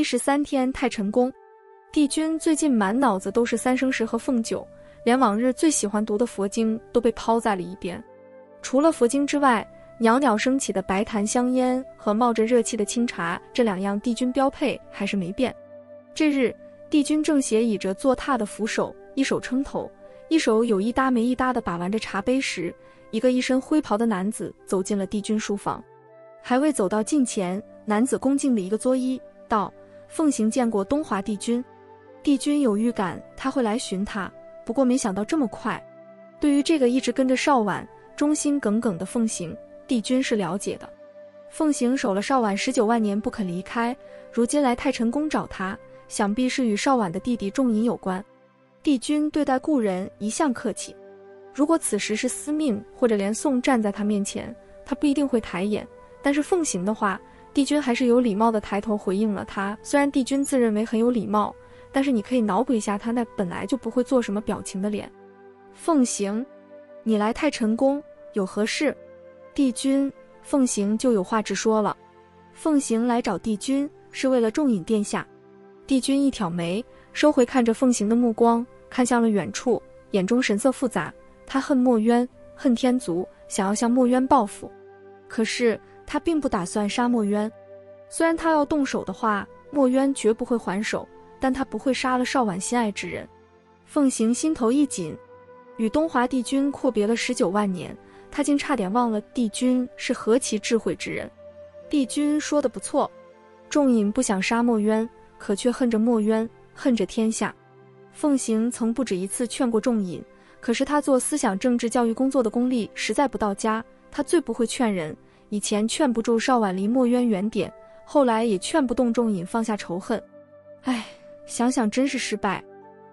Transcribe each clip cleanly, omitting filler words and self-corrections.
13天太晨宫。帝君最近满脑子都是三生石和凤九，连往日最喜欢读的佛经都被抛在了一边。除了佛经之外，袅袅升起的白檀香烟和冒着热气的清茶，这2样帝君标配还是没变。这日，帝君正斜倚着坐榻的扶手，一手撑头，一手有一搭没一搭地把玩着茶杯时，一个一身灰袍的男子走进了帝君书房。还未走到近前，男子恭敬的一个作揖，道：“奉行见过东华帝君。”帝君有预感他会来寻他，不过没想到这么快。对于这个一直跟着邵婉忠心耿耿的奉行，帝君是了解的。奉行守了邵婉19万年不肯离开，如今来太晨宫找他，想必是与邵婉的弟弟仲隐有关。帝君对待故人一向客气，如果此时是司命或者连宋站在他面前，他不一定会抬眼，但是奉行的话，帝君还是有礼貌地抬头回应了他。虽然帝君自认为很有礼貌，但是你可以脑补一下他那本来就不会做什么表情的脸。奉行，你来太晨宫有何事？帝君，奉行就有话直说了。奉行来找帝君是为了仲隐殿下。帝君一挑眉，收回看着奉行的目光，看向了远处，眼中神色复杂。他恨墨渊，恨天族，想要向墨渊报复。可是他并不打算杀墨渊，虽然他要动手的话，墨渊绝不会还手，但他不会杀了邵婉心爱之人。奉行心头一紧，与东华帝君阔别了19万年，他竟差点忘了帝君是何其智慧之人。帝君说得不错，仲隐不想杀墨渊，可却恨着墨渊，恨着天下。奉行曾不止一次劝过仲隐，可是他做思想政治教育工作的功力实在不到家，他最不会劝人。以前劝不住邵婉离墨渊远点，后来也劝不动仲隐放下仇恨。唉，想想真是失败。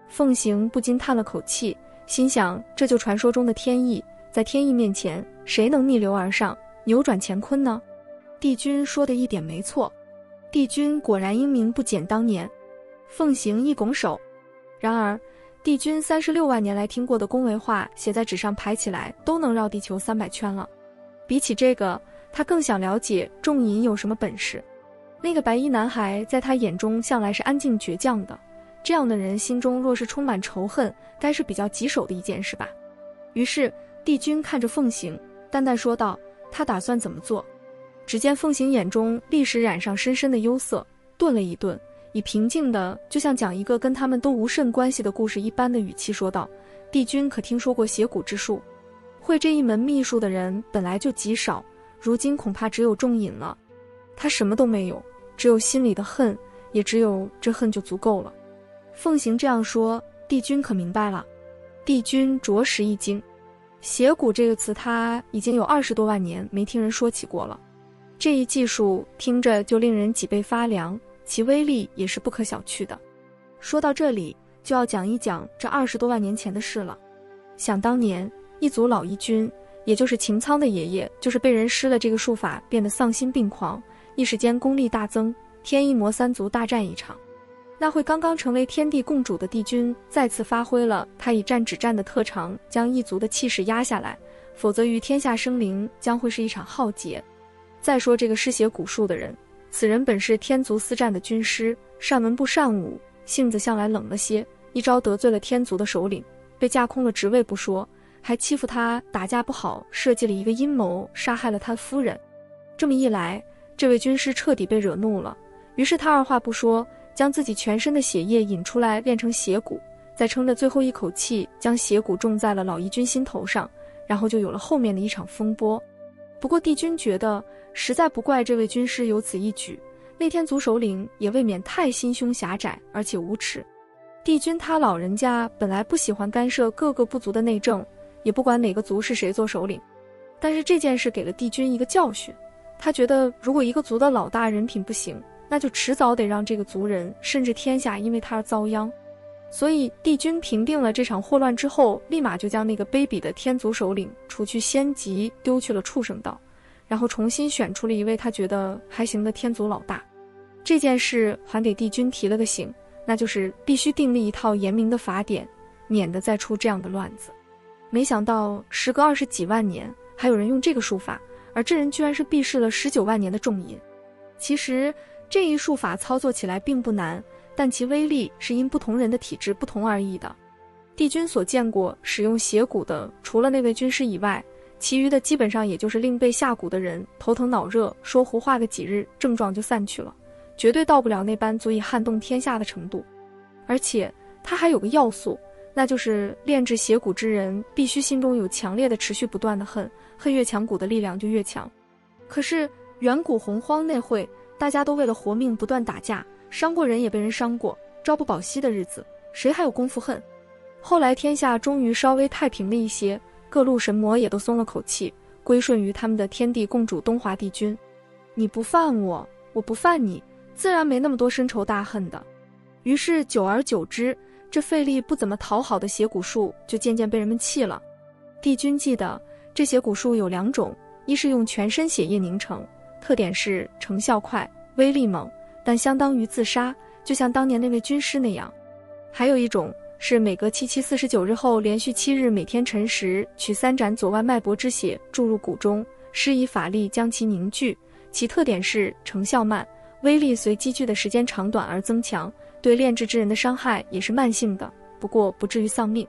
奉行不禁叹了口气，心想这就传说中的天意，在天意面前，谁能逆流而上，扭转乾坤呢？帝君说的一点没错，帝君果然英明不减当年。奉行一拱手，然而帝君36万年来听过的恭维话写在纸上排起来都能绕地球300圈了。比起这个，他更想了解仲隐有什么本事。那个白衣男孩在他眼中向来是安静倔强的，这样的人心中若是充满仇恨，该是比较棘手的一件事吧。于是帝君看着奉行，淡淡说道：“他打算怎么做？”只见奉行眼中立时染上深深的忧色，顿了一顿，以平静的就像讲一个跟他们都无甚关系的故事一般的语气说道：“帝君可听说过写蛊之术？会这一门秘术的人本来就极少，如今恐怕只有仲隐了。他什么都没有，只有心里的恨，也只有这恨就足够了。”奉行这样说，帝君可明白了。帝君着实一惊，写蛊这个词他已经有20多万年没听人说起过了。这一技术听着就令人脊背发凉，其威力也是不可小觑的。说到这里，就要讲一讲这20多万年前的事了。想当年，一族老一君，也就是秦苍的爷爷，就是被人施了这个术法，变得丧心病狂，一时间功力大增，天一魔3族大战一场。那会刚刚成为天地共主的帝君再次发挥了他以战止战的特长，将一族的气势压下来，否则于天下生灵将会是一场浩劫。再说这个施写蛊术的人，此人本是天族私战的军师，善文不善武，性子向来冷了些，一朝得罪了天族的首领，被架空了职位不说，还欺负他打架不好，设计了一个阴谋，杀害了他夫人。这么一来，这位军师彻底被惹怒了，于是他二话不说，将自己全身的血液引出来炼成血蛊，再撑着最后一口气将血蛊种在了老一君心头上，然后就有了后面的一场风波。不过帝君觉得实在不怪这位军师有此一举，那天族首领也未免太心胸狭窄而且无耻。帝君他老人家本来不喜欢干涉各个部族的内政，也不管哪个族是谁做首领，但是这件事给了帝君一个教训，他觉得如果一个族的老大人品不行，那就迟早得让这个族人甚至天下因为他而遭殃。所以帝君平定了这场祸乱之后，立马就将那个卑鄙的天族首领除去仙籍，丢去了畜生道，然后重新选出了一位他觉得还行的天族老大。这件事还给帝君提了个醒，那就是必须订立一套严明的法典，免得再出这样的乱子。没想到时隔20几万年，还有人用这个术法，而这人居然是避世了19万年的仲隐。其实这一术法操作起来并不难，但其威力是因不同人的体质不同而异的。帝君所见过使用邪蛊的，除了那位军师以外，其余的基本上也就是令被下蛊的人头疼脑热，说胡话个几日，症状就散去了，绝对到不了那般足以撼动天下的程度。而且它还有个要素，那就是炼制邪蛊之人必须心中有强烈的持续不断的恨，恨越强，蛊的力量就越强。可是远古洪荒那会，大家都为了活命不断打架，伤过人也被人伤过，朝不保夕的日子，谁还有功夫恨？后来天下终于稍微太平了一些，各路神魔也都松了口气，归顺于他们的天地共主东华帝君。你不犯我，我不犯你，自然没那么多深仇大恨的。于是久而久之，这费力不怎么讨好的邪蛊术就渐渐被人们弃了。帝君记得，这邪蛊术有2种，一是用全身血液凝成，特点是成效快，威力猛，但相当于自杀，就像当年那位军师那样。还有一种是每隔749日后连续7日，每天辰时取3盏左腕脉搏之血注入蛊中，施以法力将其凝聚，其特点是成效慢，威力随积聚的时间长短而增强，对炼制之人的伤害也是慢性的，不过不至于丧命。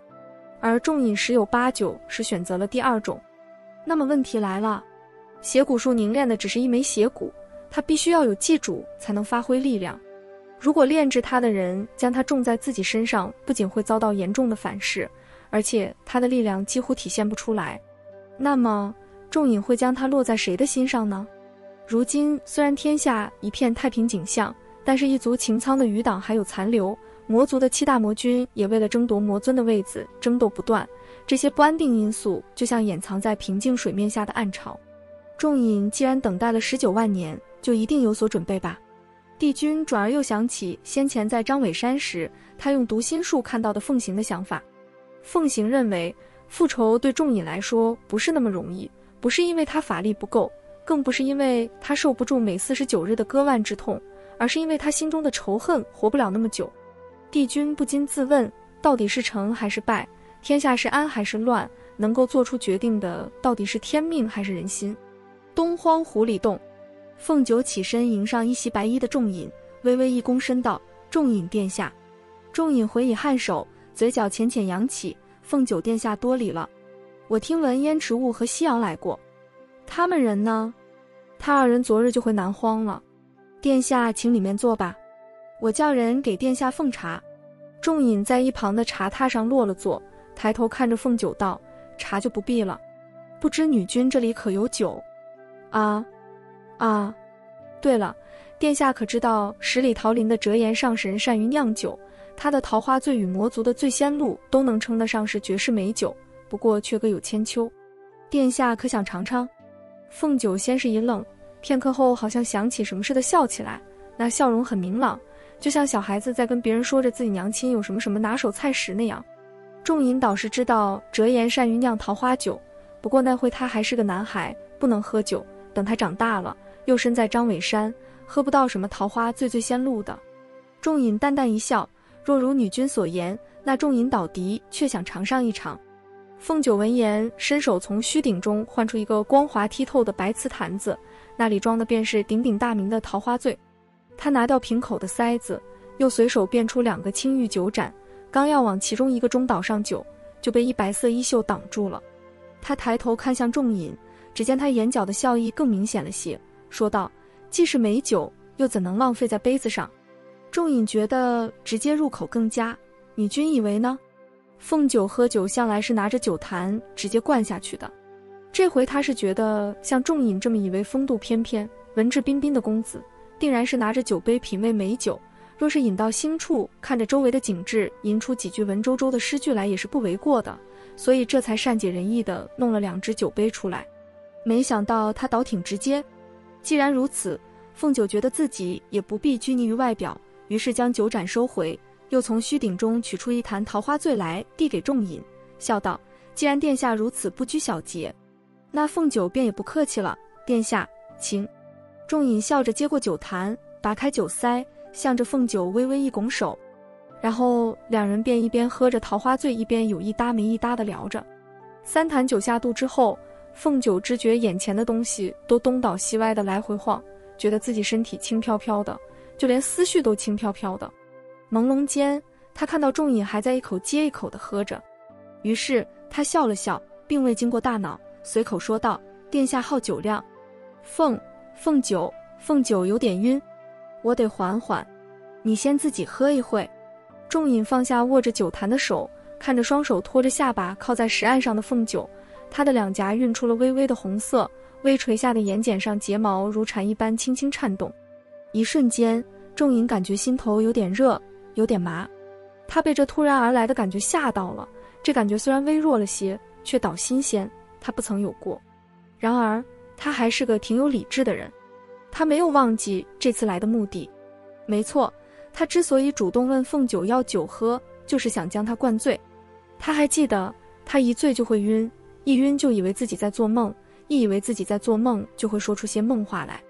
而众饮十有八九是选择了第2种。那么问题来了，邪蛊术凝练的只是一枚邪蛊，它必须要有祭主才能发挥力量。如果炼制它的人将它种在自己身上，不仅会遭到严重的反噬，而且它的力量几乎体现不出来。那么众饮会将它落在谁的心上呢？如今虽然天下一片太平景象，但是一族擎苍的余党还有残留，魔族的7大魔君也为了争夺魔尊的位子争斗不断，这些不安定因素就像掩藏在平静水面下的暗潮。众饮既然等待了19万年，就一定有所准备吧。帝君转而又想起先前在张尾山时，他用读心术看到的凤行的想法。凤行认为复仇对众饮来说不是那么容易，不是因为他法力不够，更不是因为他受不住每49日的割腕之痛，而是因为他心中的仇恨活不了那么久。帝君不禁自问，到底是成还是败？天下是安还是乱？能够做出决定的到底是天命还是人心？东荒湖里洞，凤九起身迎上一袭白衣的众饮，微微一躬身道：众饮殿下。众饮回以颔首，嘴角浅浅扬起：凤九殿下多礼了。我听闻燕池雾和西阳来过，他们人呢？他2人昨日就回南荒了。殿下请里面坐吧，我叫人给殿下奉茶。众饮在一旁的茶榻上落了座，抬头看着凤九道：茶就不必了，不知女君这里可有酒？对了，殿下可知道10里桃林的折颜上神善于酿酒，他的桃花醉与魔族的醉仙露都能称得上是绝世美酒，不过却各有千秋。殿下可想尝尝？凤九先是一愣，片刻后好像想起什么似的笑起来，那笑容很明朗，就像小孩子在跟别人说着自己娘亲有什么什么拿手菜时那样。众饮倒是知道折颜善于酿桃花酒，不过那会他还是个男孩，不能喝酒，等他长大了，又身在张尾山，喝不到什么桃花醉仙露的。众饮淡淡一笑，若如女君所言，那众饮倒敌却想尝上一尝。凤九闻言，伸手从虚鼎中换出一个光滑剔透的白瓷坛子，那里装的便是鼎鼎大名的桃花醉。他拿掉瓶口的塞子，又随手变出2个青玉酒盏，刚要往其中一个中倒上酒，就被一白色衣袖挡住了。他抬头看向众饮，只见他眼角的笑意更明显了些，说道：既是美酒，又怎能浪费在杯子上？众饮觉得直接入口更佳，女君以为呢？凤九喝酒向来是拿着酒坛直接灌下去的，这回他是觉得像众饮这么以为风度翩翩、文质彬彬的公子，定然是拿着酒杯品味美酒，若是饮到兴处，看着周围的景致，吟出几句文绉绉的诗句来也是不为过的，所以这才善解人意地弄了2只酒杯出来。没想到他倒挺直接。既然如此，凤九觉得自己也不必拘泥于外表，于是将酒盏收回，又从虚鼎中取出一坛桃花醉来，递给众饮，笑道：既然殿下如此不拘小节，那凤九便也不客气了，殿下请。众饮笑着接过酒坛，拔开酒塞，向着凤九微微一拱手，然后2人便一边喝着桃花醉，一边有一搭没一搭地聊着。3坛酒下肚之后，凤九知觉眼前的东西都东倒西歪的来回晃，觉得自己身体轻飘飘的，就连思绪都轻飘飘的。朦胧间，他看到仲隐还在一口接一口地喝着，于是他笑了笑，并未经过大脑，随口说道：“殿下好酒量。”凤九有点晕，我得缓缓，你先自己喝一会。仲隐放下握着酒坛的手，看着双手托着下巴靠在石岸上的凤九，他的两颊晕出了微微的红色，微垂下的眼睑上睫毛如蝉一般轻轻颤动。一瞬间，仲隐感觉心头有点热，有点麻。他被这突然而来的感觉吓到了，这感觉虽然微弱了些，却倒新鲜，他不曾有过。然而他还是个挺有理智的人，他没有忘记这次来的目的。没错，他之所以主动问凤九要酒喝，就是想将他灌醉。他还记得，他一醉就会晕，一晕就以为自己在做梦，一以为自己在做梦就会说出些梦话来。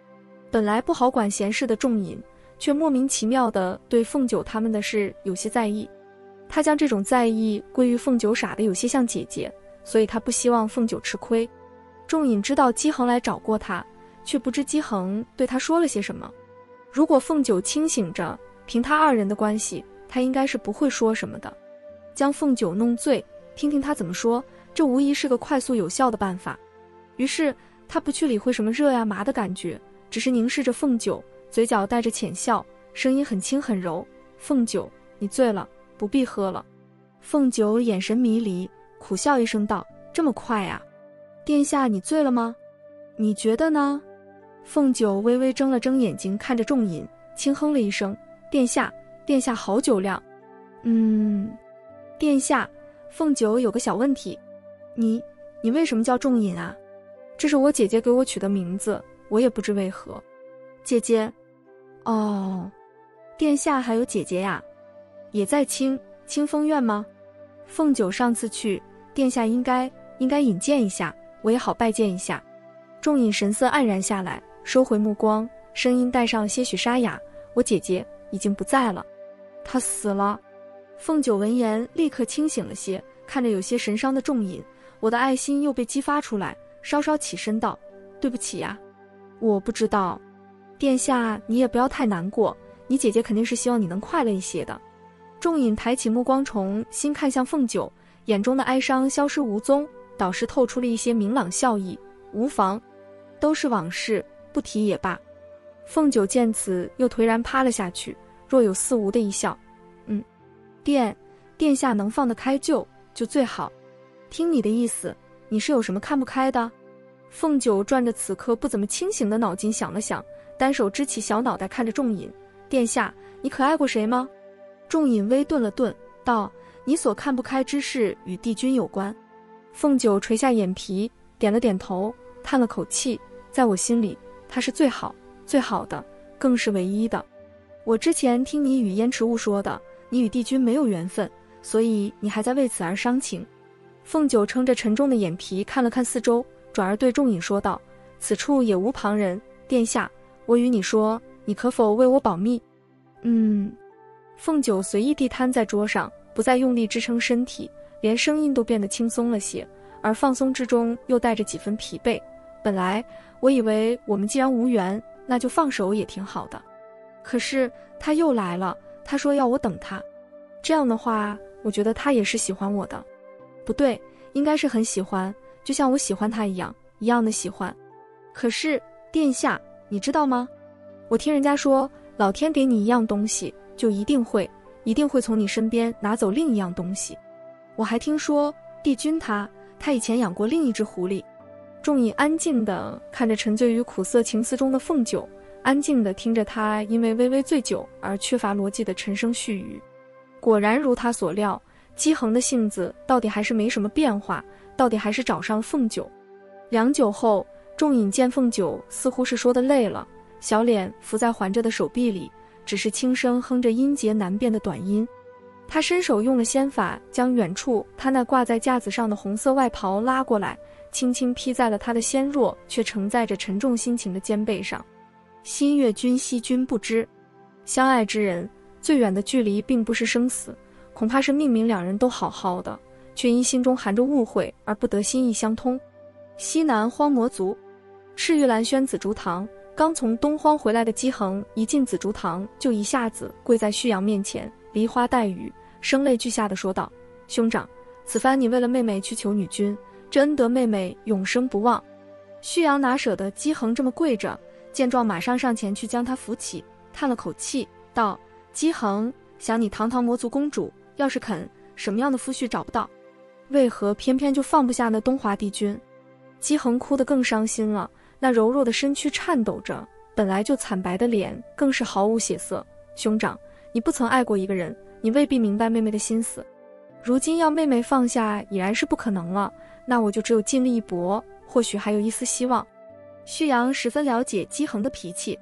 本来不好管闲事的仲隐，却莫名其妙地对凤九他们的事有些在意。他将这种在意归于凤九傻得有些像姐姐，所以他不希望凤九吃亏。仲隐知道姬恒来找过他，却不知姬恒对他说了些什么。如果凤九清醒着，凭他二人的关系，他应该是不会说什么的。将凤九弄醉，听听他怎么说，这无疑是个快速有效的办法。于是他不去理会什么热呀麻的感觉，只是凝视着凤九，嘴角带着浅笑，声音很轻很柔：“凤九，你醉了，不必喝了。”凤九眼神迷离，苦笑一声道：“这么快啊？殿下，你醉了吗？你觉得呢？”凤九微微睁了睁眼睛，看着仲隐，轻哼了一声：“殿下好酒量。”殿下，凤九有个小问题，你为什么叫仲隐啊？这是我姐姐给我取的名字，我也不知为何。姐姐？哦，殿下还有姐姐呀？也在清风院吗？凤九上次去，殿下应该引荐一下，我也好拜见一下。仲隐神色黯然下来，收回目光，声音带上些许沙哑：“我姐姐已经不在了，她死了。”凤九闻言立刻清醒了些，看着有些神伤的仲隐，我的爱心又被激发出来，稍稍起身道：“对不起呀，我不知道。殿下你也不要太难过，你姐姐肯定是希望你能快乐一些的。”仲隐抬起目光，重新看向凤九，眼中的哀伤消失无踪，倒是透出了一些明朗笑意：“无妨，都是往事，不提也罢。”凤九见此又颓然趴了下去，若有似无的一笑：“殿下能放得开就最好。听你的意思，你是有什么看不开的？”凤九转着此刻不怎么清醒的脑筋想了想，单手支起小脑袋看着仲隐：“殿下，你可爱过谁吗？”仲隐微顿了顿，道：“你所看不开之事与帝君有关。”凤九垂下眼皮，点了点头，叹了口气：“在我心里，他是最好的，更是唯一的。我之前听你与燕池雾说的，你与帝君没有缘分，所以你还在为此而伤情。”凤九撑着沉重的眼皮看了看四周，转而对仲隐说道：“此处也无旁人，殿下，我与你说，你可否为我保密？”凤九随意地瘫在桌上，不再用力支撑身体，连声音都变得轻松了些，而放松之中又带着几分疲惫。本来我以为我们既然无缘，那就放手也挺好的。可是他又来了，他说要我等他。这样的话，我觉得他也是喜欢我的。不对，应该是很喜欢，就像我喜欢他一样的喜欢。可是殿下，你知道吗？我听人家说，老天给你一样东西，就一定会从你身边拿走另一样东西。我还听说帝君他以前养过另一只狐狸。仲隐安静地看着沉醉于苦涩情思中的凤九，安静地听着他因为微微醉酒而缺乏逻辑的沉声絮语。果然如他所料，姬恒的性子到底还是没什么变化，到底还是找上了凤九。良久后，仲隐见凤九似乎是说得累了，小脸伏在环着的手臂里，只是轻声哼着音节难辨的短音。他伸手用了仙法，将远处他那挂在架子上的红色外袍拉过来，轻轻披在了他的纤弱却承载着沉重心情的肩背上。心悦君惜君不知，相爱之人最远的距离并不是生死，恐怕是命名两人都好好的，却因心中含着误会而不得心意相通。西南荒魔族，赤玉兰宣紫竹堂，刚从东荒回来的姬恒一进紫竹堂，就一下子跪在旭阳面前，梨花带雨，声泪俱下地说道：“兄长，此番你为了妹妹去求女君，这恩德妹妹永生不忘。”旭阳哪舍得姬恒这么跪着，见状马上上前去将他扶起，叹了口气道：“姬恒，想你堂堂魔族公主，要是肯，什么样的夫婿找不到？为何偏偏就放不下那东华帝君？”姬恒哭得更伤心了，那柔弱的身躯颤抖着，本来就惨白的脸更是毫无血色。“兄长，你不曾爱过一个人，你未必明白妹妹的心思。如今要妹妹放下已然是不可能了，那我就只有尽力一搏，或许还有一丝希望。”旭阳十分了解姬恒的脾气，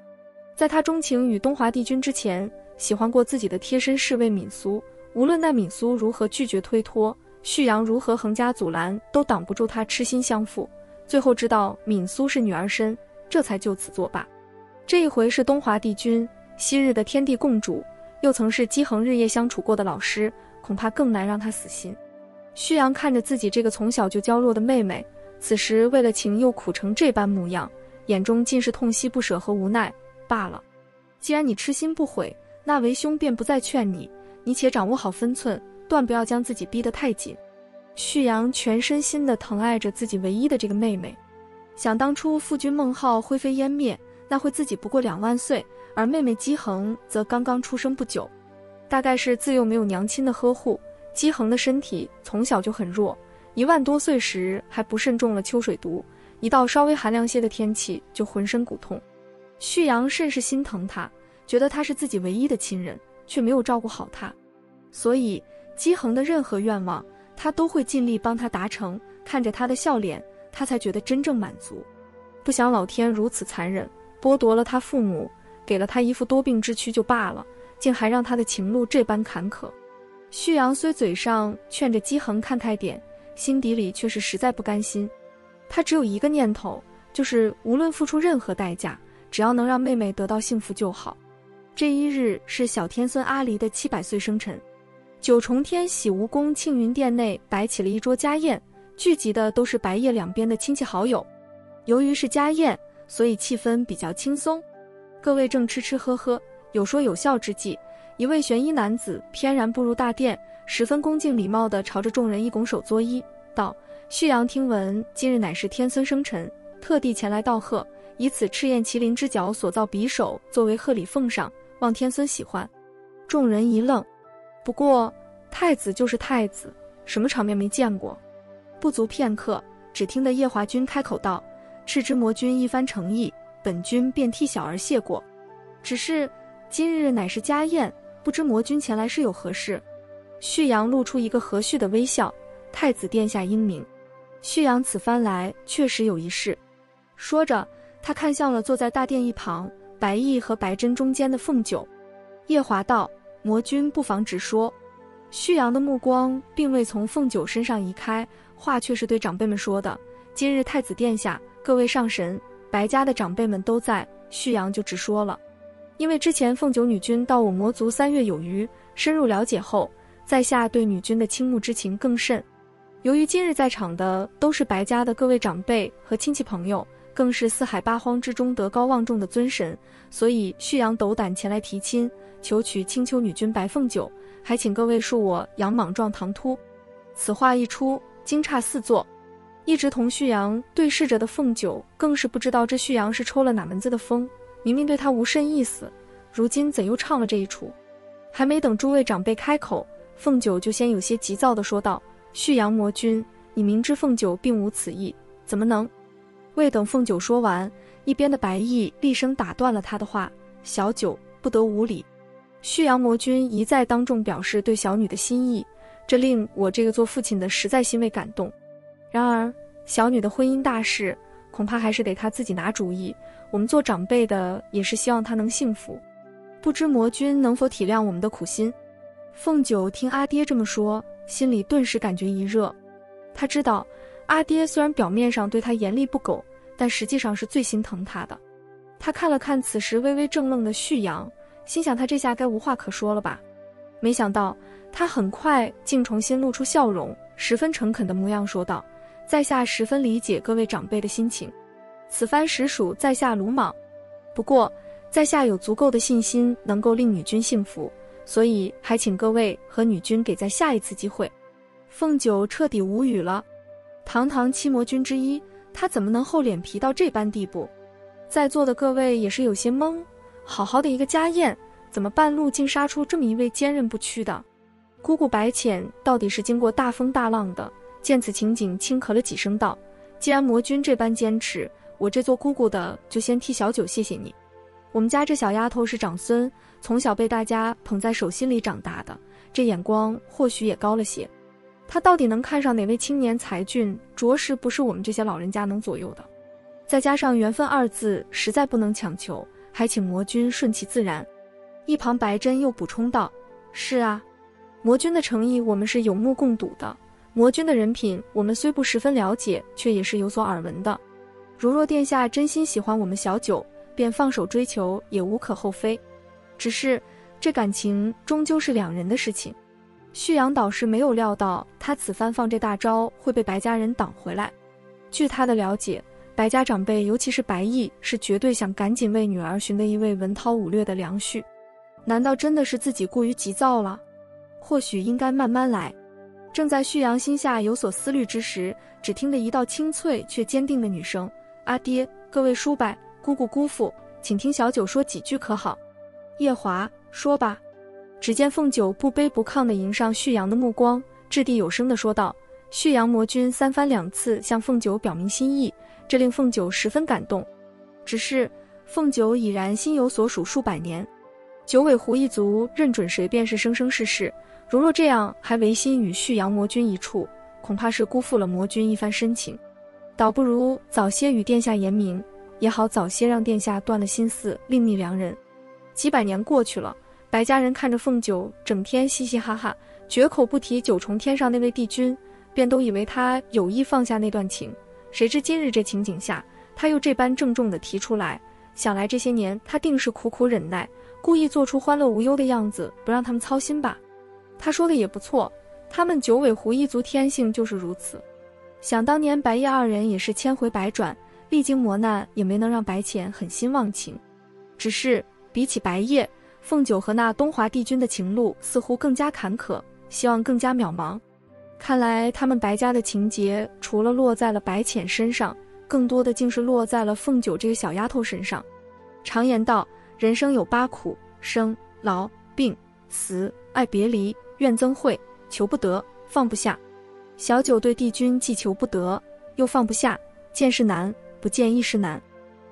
在他钟情与东华帝君之前，喜欢过自己的贴身侍卫敏苏，无论那敏苏如何拒绝推脱，旭阳如何横加阻拦，都挡不住他痴心相负。最后知道敏苏是女儿身，这才就此作罢。这一回是东华帝君，昔日的天地共主，又曾是姬恒日夜相处过的老师，恐怕更难让他死心。旭阳看着自己这个从小就娇弱的妹妹，此时为了情又苦成这般模样，眼中尽是痛惜不舍和无奈。罢了，既然你痴心不悔，那为兄便不再劝你，你且掌握好分寸，断不要将自己逼得太紧。旭阳全身心地疼爱着自己唯一的这个妹妹，想当初父君孟浩灰飞烟灭，那会自己不过2万岁，而妹妹姬恒则刚刚出生不久。大概是自幼没有娘亲的呵护，姬恒的身体从小就很弱，1万多岁时还不慎中了秋水毒，一到稍微寒凉些的天气就浑身骨痛。旭阳甚是心疼她，觉得她是自己唯一的亲人，却没有照顾好她，所以姬恒的任何愿望他都会尽力帮他达成，看着他的笑脸，他才觉得真正满足。不想老天如此残忍，剥夺了他父母，给了他一副多病之躯就罢了，竟还让他的情路这般坎坷。旭阳虽嘴上劝着姬恒看开点，心底里却是实在不甘心。他只有一个念头，就是无论付出任何代价，只要能让妹妹得到幸福就好。这一日是小天孙阿离的700岁生辰。九重天洗无宫庆云殿内摆起了一桌家宴，聚集的都是白夜两边的亲戚好友。由于是家宴，所以气氛比较轻松，各位正吃吃喝喝，有说有笑之际，一位玄衣男子翩然步入大殿，十分恭敬礼貌地朝着众人一拱手作揖，道：“旭阳听闻今日乃是天孙生辰，特地前来道贺，以此赤焰麒麟之角所造匕首作为贺礼奉上，望天孙喜欢。”众人一愣，不过太子就是太子，什么场面没见过？不足片刻，只听得夜华君开口道：“赤之魔君一番诚意，本君便替小儿谢过。只是今日乃是家宴，不知魔君前来是有何事？”旭阳露出一个和煦的微笑：“太子殿下英明，旭阳此番来确实有一事。”说着，他看向了坐在大殿一旁白毅和白珍中间的凤九。夜华道：“魔君不妨直说。”旭阳的目光并未从凤九身上移开，话却是对长辈们说的：“今日太子殿下、各位上神、白家的长辈们都在。”旭阳就直说了，因为之前凤九女君到我魔族3月有余，深入了解后，在下对女君的倾慕之情更甚。由于今日在场的都是白家的各位长辈和亲戚朋友，更是四海八荒之中德高望重的尊神，所以旭阳斗胆前来提亲，求娶青丘女君白凤九，还请各位恕我杨莽撞唐突。此话一出，惊诧四座。一直同旭阳对视着的凤九更是不知道这旭阳是抽了哪门子的风，明明对他无甚意思，如今怎又唱了这一出？还没等诸位长辈开口，凤九就先有些急躁地说道：“旭阳魔君，你明知凤九并无此意，怎么能……”未等凤九说完，一边的白毅厉声打断了他的话：“小九不得无礼。旭阳魔君一再当众表示对小女的心意，这令我这个做父亲的实在欣慰感动。然而小女的婚姻大事，恐怕还是得她自己拿主意，我们做长辈的也是希望她能幸福，不知魔君能否体谅我们的苦心。”凤九听阿爹这么说，心里顿时感觉一热。他知道阿爹虽然表面上对他严厉不苟，但实际上是最心疼他的。他看了看此时微微怔愣的旭阳，心想他这下该无话可说了吧。没想到他很快竟重新露出笑容，十分诚恳的模样说道：“在下十分理解各位长辈的心情，此番实属在下鲁莽。”不过在下有足够的信心能够令女君幸福，所以还请各位和女君给在下一次机会。凤九彻底无语了，堂堂七魔君之一，他怎么能厚脸皮到这般地步？在座的各位也是有些懵，好好的一个家宴，怎么半路竟杀出这么一位坚韧不屈的？姑姑白浅到底是经过大风大浪的，见此情景轻咳了几声道：既然魔君这般坚持，我这做姑姑的就先替小九谢谢你。我们家这小丫头是长孙，从小被大家捧在手心里长大的，这眼光或许也高了些。她到底能看上哪位青年才俊，着实不是我们这些老人家能左右的。再加上缘分二字实在不能强求，还请魔君顺其自然。一旁白珍又补充道：是啊，魔君的诚意我们是有目共睹的，魔君的人品我们虽不十分了解，却也是有所耳闻的。如若殿下真心喜欢我们小九，便放手追求也无可厚非。只是这感情终究是两人的事情。旭阳倒是没有料到他此番放这大招会被白家人挡回来。据他的了解，白家长辈尤其是白毅是绝对想赶紧为女儿寻得一位文韬武略的良婿。难道真的是自己过于急躁了？或许应该慢慢来。正在旭阳心下有所思虑之时，只听得一道清脆却坚定的女声：阿爹，各位叔伯，姑姑姑父，请听小九说几句可好？夜华，说吧。只见凤九不卑不亢地迎上旭阳的目光，掷地有声地说道：旭阳魔君三番两次向凤九表明心意，这令凤九十分感动。只是凤九已然心有所属数百年，九尾狐一族认准谁便是生生世世，如若这样还违心与旭阳魔君一处，恐怕是辜负了魔君一番深情。倒不如早些与殿下言明，也好早些让殿下断了心思，另觅良人。几百年过去了，白家人看着凤九整天嘻嘻哈哈，绝口不提九重天上那位帝君，便都以为他有意放下那段情。谁知今日这情景下，他又这般郑重地提出来，想来这些年他定是苦苦忍耐，故意做出欢乐无忧的样子，不让他们操心吧。他说的也不错，他们九尾狐一族天性就是如此。想当年白夜二人也是千回百转，历经磨难也没能让白浅狠心忘情。只是比起白夜，凤九和那东华帝君的情路似乎更加坎坷，希望更加渺茫。看来他们白家的情节除了落在了白浅身上，更多的竟是落在了凤九这个小丫头身上。常言道，人生有八苦：生、老、病、死、爱别离、怨憎会、求不得、放不下。小九对帝君既求不得，又放不下，见是难，不见亦是难。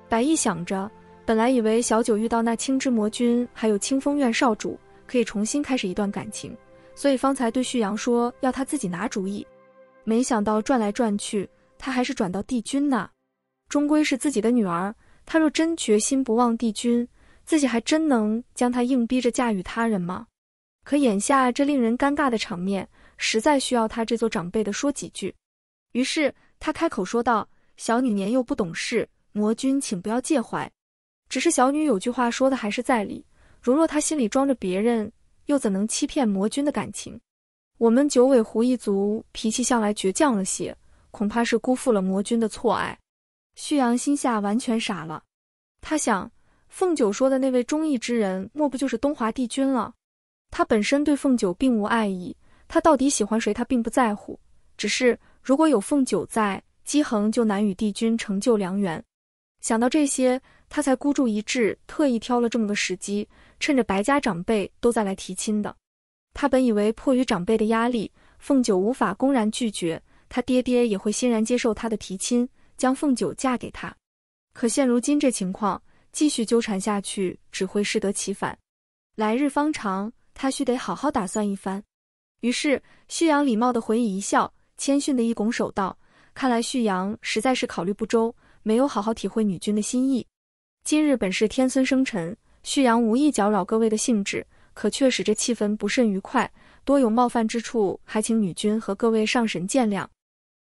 白毅想着，本来以为小九遇到那青之魔君还有清风院少主，可以重新开始一段感情，所以方才对旭阳说要他自己拿主意。没想到转来转去，他还是转到帝君那。终归是自己的女儿，他若真决心不忘帝君，自己还真能将她硬逼着嫁与他人吗？可眼下这令人尴尬的场面，实在需要他这座长辈的说几句。于是他开口说道：小女年幼不懂事，魔君请不要介怀。只是小女有句话说的还是在理，如若她心里装着别人，又怎能欺骗魔君的感情？我们九尾狐一族脾气向来倔强了些，恐怕是辜负了魔君的错爱。旭阳心下完全傻了，他想，凤九说的那位忠义之人，莫不就是东华帝君了？他本身对凤九并无爱意，他到底喜欢谁他并不在乎，只是如果有凤九在，姬恒就难与帝君成就良缘。想到这些，他才孤注一掷，特意挑了这么个时机，趁着白家长辈都在来提亲的。他本以为迫于长辈的压力，凤九无法公然拒绝，他爹爹也会欣然接受他的提亲，将凤九嫁给他。可现如今这情况，继续纠缠下去，只会适得其反。来日方长，他须得好好打算一番。于是旭阳礼貌地回以一笑，谦逊地一拱手道：看来旭阳实在是考虑不周，没有好好体会女君的心意。今日本是天孙生辰，旭阳无意搅扰各位的兴致，可却使这气氛不甚愉快，多有冒犯之处，还请女君和各位上神见谅。